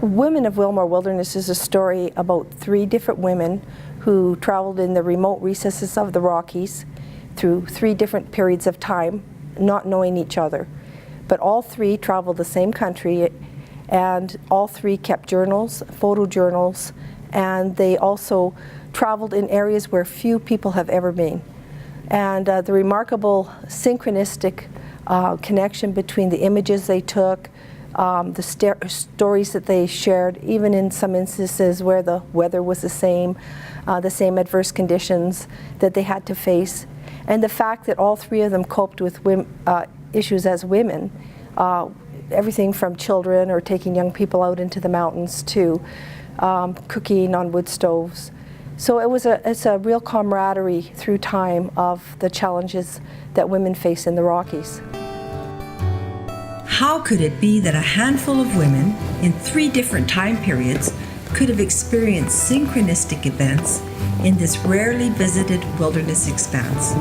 Women of Willmore Wilderness is a story about 3 different women who traveled in the remote recesses of the Rockies through 3 different periods of time, not knowing each other. But all 3 traveled the same country, and all 3 kept journals, photojournals, and they also traveled in areas where few people have ever been. And the remarkable synchronistic connection between the images they took, the stories that they shared, even in some instances where the weather was the same adverse conditions that they had to face, and the fact that all 3 of them coped with issues as women, everything from children or taking young people out into the mountains to cooking on wood stoves. So it's a real camaraderie through time of the challenges that women face in the Rockies. How could it be that a handful of women in 3 different time periods could have experienced synchronistic events in this rarely visited wilderness expanse?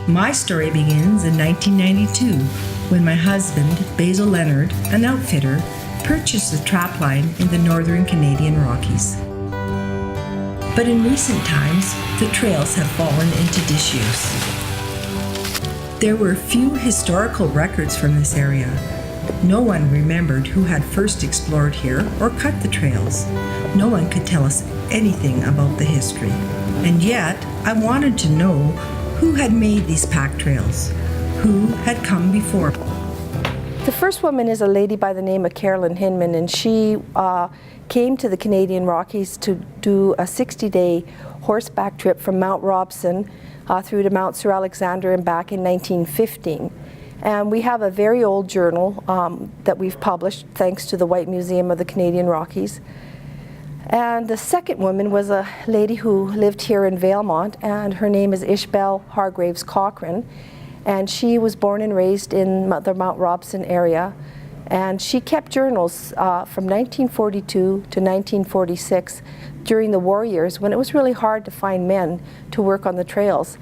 My story begins in 1992 when my husband, Basil Leonard, an outfitter, purchased a trapline in the northern Canadian Rockies. But in recent times, the trails have fallen into disuse. There were few historical records from this area. No one remembered who had first explored here or cut the trails. No one could tell us anything about the history. And yet, I wanted to know who had made these pack trails, who had come before. The first woman is a lady by the name of Carolyn Hinman, and she came to the Canadian Rockies to do a 60-day horseback trip from Mount Robson through to Mount Sir Alexander and back in 1915. And we have a very old journal that we've published thanks to the White Museum of the Canadian Rockies. And the second woman was a lady who lived here in Valemount, and her name is Ishbel Hargraves Cochrane. And she was born and raised in the Mount Robson area. And she kept journals from 1942 to 1946 during the war years when it was really hard to find men to work on the trails.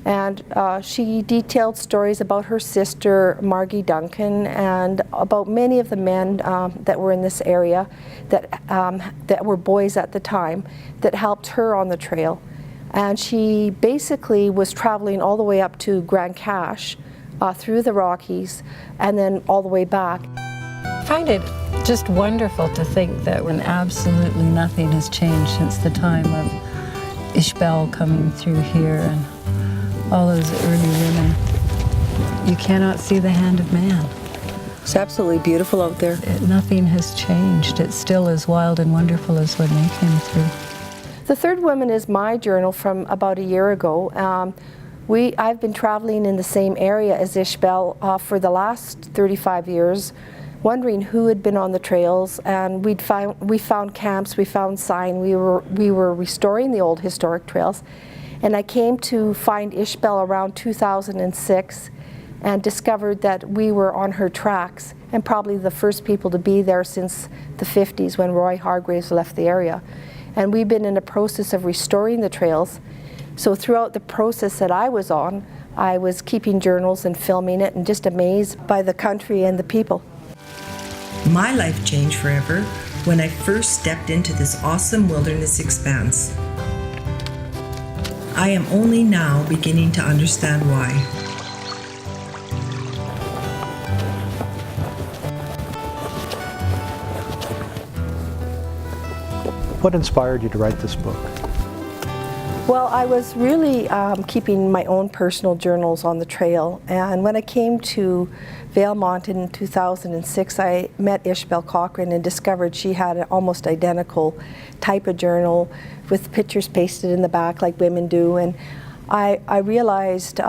And she detailed stories about her sister, Margie Duncan, and about many of the men that were in this area that were boys at the time that helped her on the trail. And she basically was traveling all the way up to Grand Cache through the Rockies and then all the way back. I find it just wonderful to think that when absolutely nothing has changed since the time of Ishbel coming through here and all those early women. You cannot see the hand of man. It's absolutely beautiful out there. Nothing has changed. It's still as wild and wonderful as when they came through. The third woman is my journal from about a year ago. I've been traveling in the same area as Ishbel for the last 35 years, wondering who had been on the trails, and we found camps, we found sign, we were restoring the old historic trails. And I came to find Ishbel around 2006 and discovered that we were on her tracks and probably the first people to be there since the 50s when Roy Hargraves left the area. And we've been in the process of restoring the trails. So throughout the process that I was on, I was keeping journals and filming it and just amazed by the country and the people. My life changed forever when I first stepped into this awesome wilderness expanse. I am only now beginning to understand why. What inspired you to write this book? Well, I was really keeping my own personal journals on the trail, and when I came to Valemount in 2006, I met Ishbel Cochrane and discovered she had an almost identical type of journal with pictures pasted in the back like women do, and I realized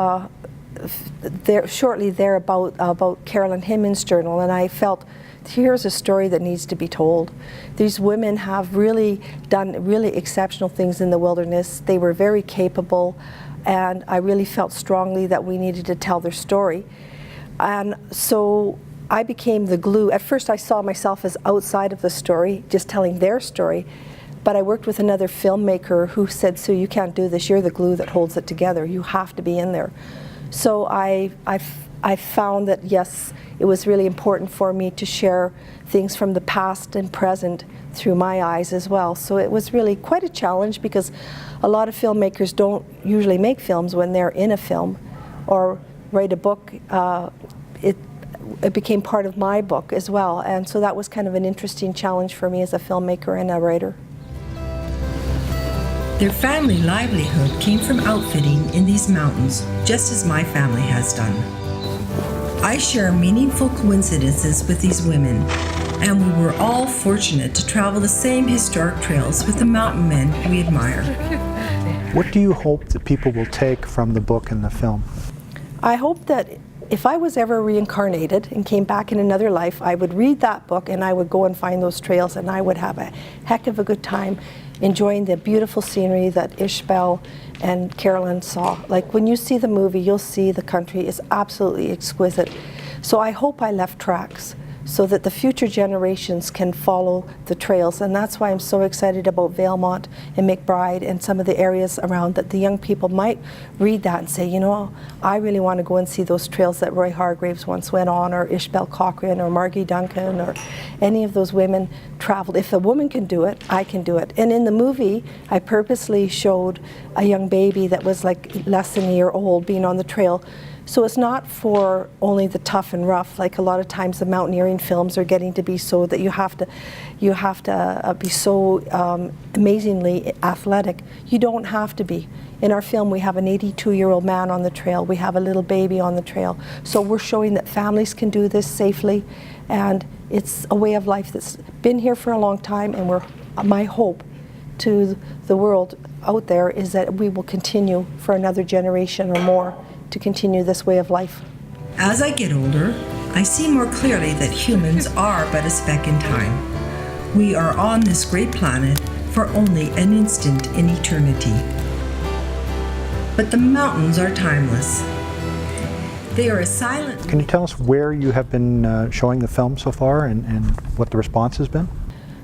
shortly there about Carolyn Hinman's journal, and I felt here's a story that needs to be told. These women have really done really exceptional things in the wilderness. They were very capable, and I really felt strongly that we needed to tell their story. And so I became the glue. At first I saw myself as outside of the story, just telling their story, but I worked with another filmmaker who said, "Sue, you can't do this. You're the glue that holds it together. You have to be in there." So I I found that, yes, it was really important for me to share things from the past and present through my eyes as well. So it was really quite a challenge, because a lot of filmmakers don't usually make films when they're in a film or write a book. It became part of my book as well, and so that was kind of an interesting challenge for me as a filmmaker and a writer. Their family livelihood came from outfitting in these mountains, just as my family has done. I share meaningful coincidences with these women, and we were all fortunate to travel the same historic trails with the mountain men we admire. What do you hope that people will take from the book and the film? I hope that if I was ever reincarnated and came back in another life, I would read that book and I would go and find those trails, and I would have a heck of a good time enjoying the beautiful scenery that Ishbel and Carolyn saw. Like, when you see the movie, you'll see the country is absolutely exquisite. So I hope I left tracks so that the future generations can follow the trails, and that's why I'm so excited about Valemount and McBride and some of the areas around, that the young people might read that and say, you know, I really want to go and see those trails that Roy Hargraves once went on, or Ishbel Cochran, or Margie Duncan, or any of those women traveled. If a woman can do it, I can do it. And in the movie, I purposely showed a young baby that was like less than a year old being on the trail. So it's not for only the tough and rough. Like, a lot of times the mountaineering films are getting to be so that you have to be so amazingly athletic. You don't have to be. In our film, we have an 82-year-old man on the trail. We have a little baby on the trail. So we're showing that families can do this safely, and it's a way of life that's been here for a long time. And my hope to the world out there is that we will continue for another generation or more to continue this way of life. As I get older, I see more clearly that humans are but a speck in time. We are on this great planet for only an instant in eternity. But the mountains are timeless. They are a silent... Can you tell us where you have been showing the film so far, and what the response has been?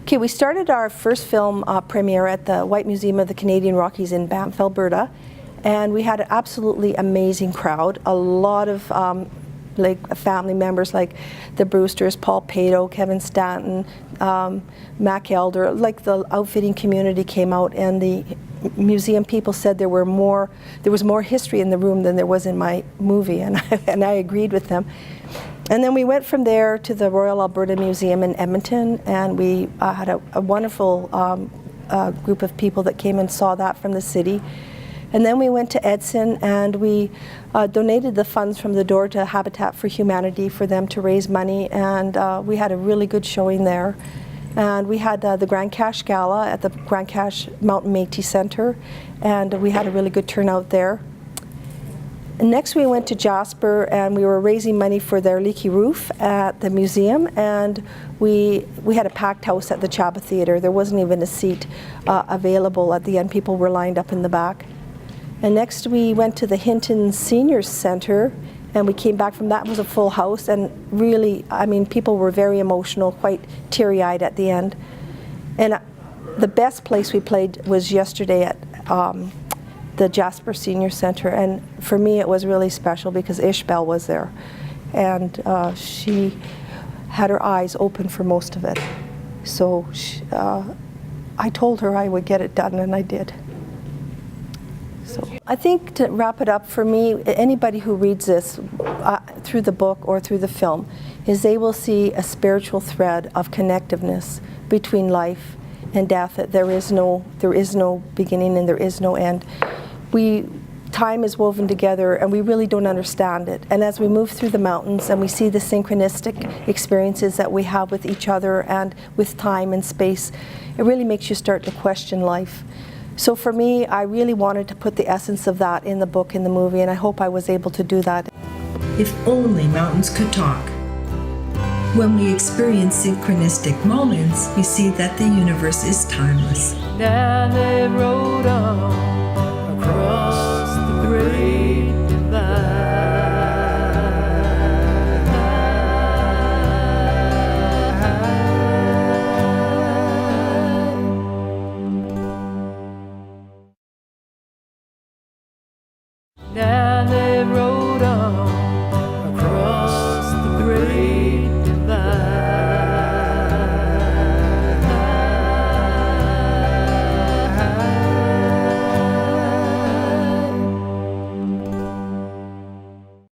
Okay, we started our first film premiere at the White Museum of the Canadian Rockies in Banff, Alberta. And we had an absolutely amazing crowd. A lot of like family members, like the Brewsters, Paul Pato, Kevin Stanton, Mac Elder. Like, the outfitting community came out, and the museum people said there was more history in the room than there was in my movie, and I agreed with them. And then we went from there to the Royal Alberta Museum in Edmonton, and we had a wonderful group of people that came and saw that from the city. And then we went to Edson, and we donated the funds from the door to Habitat for Humanity for them to raise money, and we had a really good showing there. And we had the Grand Cache Gala at the Grand Cache Mountain Métis Center, and we had a really good turnout there. And next we went to Jasper, and we were raising money for their leaky roof at the museum, and we had a packed house at the Chaba Theatre. There wasn't even a seat available at the end. People were lined up in the back. And next we went to the Hinton Senior Center, and we came back from that. It was a full house, and really, I mean, people were very emotional, quite teary-eyed at the end. And the best place we played was yesterday at the Jasper Senior Center, and for me it was really special because Ishbel was there, and she had her eyes open for most of it. So I told her I would get it done, and I did. So I think, to wrap it up, for me, anybody who reads this through the book or through the film, is they will see a spiritual thread of connectiveness between life and death. That there is no beginning and there is no end. Time is woven together, and we really don't understand it. And as we move through the mountains and we see the synchronistic experiences that we have with each other and with time and space, it really makes you start to question life. So for me, I really wanted to put the essence of that in the book, in the movie, and I hope I was able to do that. If only mountains could talk. When we experience synchronistic moments, we see that the universe is timeless. Down the road on